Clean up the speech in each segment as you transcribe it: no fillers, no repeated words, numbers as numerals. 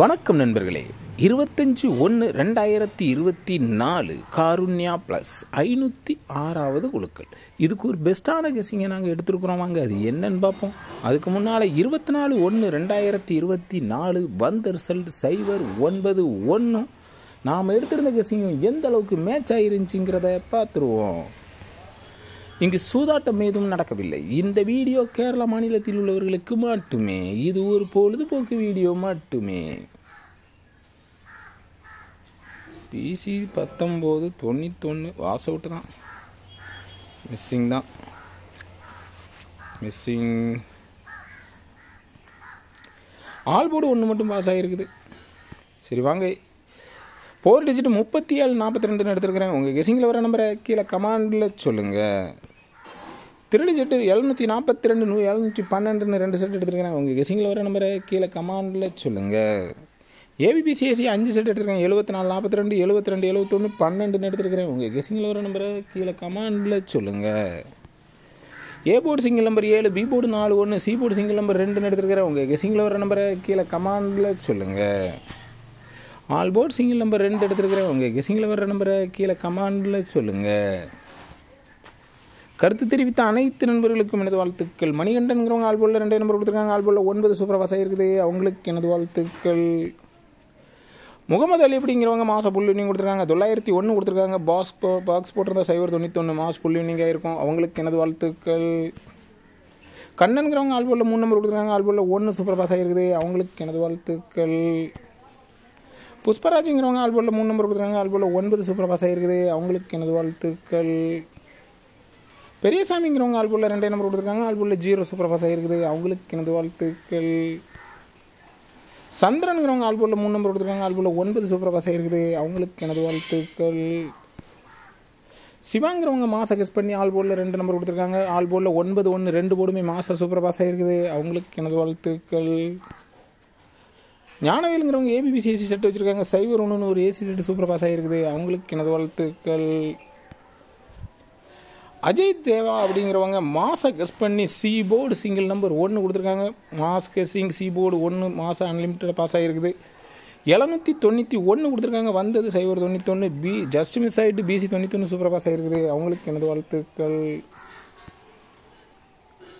வணக்கம் நண்பர்களே. 25/1/2024 காருண்யா ப்ளஸ் 506வது குழுக்கள். இதுக்கு ஒரு பெஸ்ட்டான கெஸிங்கை நாங்கள் எடுத்துருக்குறோம். வாங்க அது என்னன்னு பார்ப்போம். அதுக்கு முன்னால் 24/1/2024 வந்த ரிசல்ட் 091. நாம் எடுத்திருந்த கெஸிங்கும் எந்த அளவுக்கு மேட்ச் ஆகிருந்துச்சிங்கிறத பார்த்துருவோம். இங்கு சூதாட்டம் ஏதும் நடக்கவில்லை. இந்த வீடியோ கேரளா மாநிலத்தில் உள்ளவர்களுக்கு மட்டுமே. இது ஒரு பொழுதுபோக்கு வீடியோ மட்டுமே. PC 1991 வாஸ் அவுட்டு தான், மிஸ்ஸிங் தான். ஆல் போர்டு 1 மட்டும் பாஸ் ஆகிருக்குது. சரி வாங்க, 4 டிஜிட் 3742 எடுத்துருக்கிறேன். உங்கள் கெஸிங்கில் வர நம்பரை கீழே கமாண்டில் சொல்லுங்கள். 3 டிஜிட் 742 712 2 செட் எடுத்துருக்கிறேன். உங்கள் கெஸிங்கில் வர நம்பரை கீழே கமாண்டில் சொல்லுங்கள். ABCSE 5 செட் எடுத்துருக்கேன். 74 42 72 71 12 எடுத்துருக்கிறேன். உங்கள் கெஸிங்கில் வர நம்பரை கீழே கமாண்டில் சொல்லுங்கள். A board single number 7, B board 4 1, C board single number 2 எடுத்துருக்கிறேன். உங்கள் கெஸிங்கில் வர நம்பரை கீழே கமாண்டில் சொல்லுங்கள். ஆல் போர்டு சிங்கிள் நம்பர் 2 எடுத்துருக்கிறேன். உங்கள் கெஸிங்கில் வர நம்பரை கீழே கமாண்டில் சொல்லுங்கள். கருத்து தெரிவித்த அனைத்து நண்பர்களுக்கும் எனது வாழ்த்துக்கள். மணிகண்டன்கிறவங்க ஆல் போர்டில் 2 நம்பர் கொடுத்துருக்காங்க. ஆல் போர்டில் 9 சூப்பர் பாஸ் ஆகிருக்குது. அவங்களுக்கு எனது வாழ்த்துக்கள். முகமது அலி அப்படிங்கிறவங்க மாச புல் வினிங் கொடுத்துருக்காங்க. 901 கொடுத்துருக்காங்க. பாக்ஸ் போட்டிருந்தா 091 மாஸ் புல் வினிங் ஆகிருக்கும். அவங்களுக்கு எனது வாழ்த்துக்கள். கண்ணன்கிறவங்க ஆல் போர்டில் 3 நம்பர் கொடுத்துருக்காங்க. ஆல் போர்டில் 1 சூப்பர் பாஸ் ஆகிருக்குது. அவங்களுக்கு எனது வாழ்த்துக்கள். புஷ்பராஜுங்கிறவங்க ஆல் போர்டில் 3 நம்பர் கொடுத்துருக்காங்க. ஆல் போர்டில் 9 சூப்பர் பாஸ் ஆகிருக்குது. அவங்களுக்கு எனது வாழ்த்துக்கள். பெரியசாமிங்கிறவங்க ஆல் போர்டில் 2 நம்பர் கொடுத்துருக்காங்க. ஆல் போர்டில் 0 சூப்பர் பாஸ் ஆகிருக்குது. அவங்களுக்கு எனது வாழ்த்துக்கள். சந்திரனுங்கிறவங்க ஆல் போர்டில் 3 நம்பர் கொடுத்துருக்காங்க. ஆல் போர்டில் 9 சூப்பர் பாஸ் ஆகிருக்குது. அவங்களுக்கு எனது வாழ்த்துக்கள். சிவாங்கிறவங்க மாச கெஸ் பண்ணி ஆல் போர்டில் 2 நம்பர் கொடுத்துருக்காங்க. ஆல் போர்டில் 9 1 2 போர்டுமே மாச சூப்பர் பாஸ் ஆகிருக்குது. அவங்களுக்கு எனது வாழ்த்துக்கள். ஞானவேலுங்கிறவங்க ABCSE செட் வச்சுருக்காங்க. 0 ஒரு AC செட் சூப்பர் பாஸ் ஆகிருக்குது. அவங்களுக்கு எனது வாழ்த்துக்கள். அஜய் தேவா அப்படிங்கிறவங்க மாச கெஸ் பண்ணி C போர்டு சிங்கிள் நம்பர் 1 கொடுத்துருக்காங்க. மாஸ் கெஸ்ஸிங் C போர்டு 1 மாதம் அன்லிமிட்டட் பாஸ் ஆகிருக்குது. 791 கொடுத்துருக்காங்க. வந்தது 091. ஜஸ்ட் மிஸ் ஆகிட்டு BC 91 சூப்பர் பாஸ் ஆகிருக்குது. அவங்களுக்கு எனது வாழ்த்துக்கள்.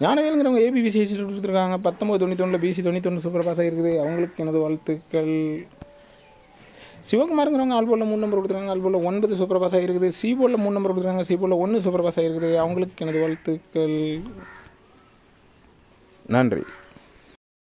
ஞானவேலுங்கிறவங்க ABCSE கொடுத்துருக்காங்க. 1991 BC 91 சூப்பர் பாஸ் ஆகிருக்குது. அவங்களுக்கு எனது வாழ்த்துக்கள். சிவகுமாருங்கிறவங்க ஆல் போர்டில் 3 நம்பர் கொடுத்துருக்காங்க. ஆல் போர்டில் 9 சூப்பர் பாஸ் ஆகிருக்குது. C போர்டில் 3 நம்பர் கொடுத்துருக்காங்க. C போர்டில் 1 சூப்பர் பாஸ் ஆகிருக்குது. அவங்களுக்கு எனது வாழ்த்துக்கள். நன்றி.